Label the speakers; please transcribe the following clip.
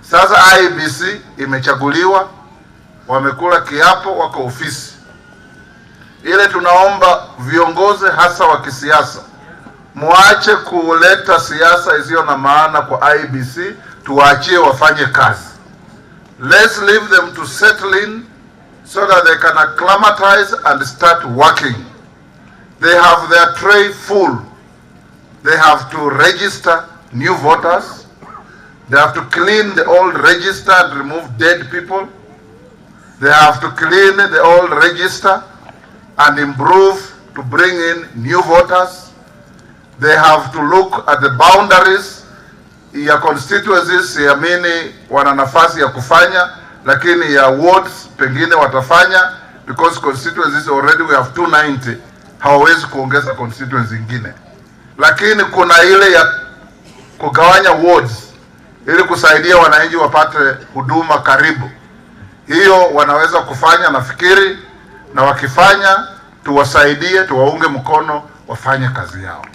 Speaker 1: Sasa IEBC imechaguliwa, wamekula kiapo, wako ofisi. Ile tunaomba viongozi hasa wa kisiasa, muache kuleta siasa isiyo na maana kwa IEBC, tuwaachie wafanye kazi. Let's leave them to settle in so that they can acclimatize and start working. They have their tray full. They have to register new voters. They have to clean the old register and remove dead people. They have to clean the old register and improve to bring in new voters. They have to look at the boundaries ya constituencies. Siamini wana nafasi ya kufanya, lakini ya wards pengine watafanya, because constituencies already we have 290. Hawawezi kuongeza constituency nyingine. Lakini kuna ile ya kugawanya wards ili kusaidia wananchi wapate huduma karibu. Hiyo wanaweza kufanya, nafikiri, na wakifanya tuwasaidie, tuwaunge mkono wafanye kazi yao.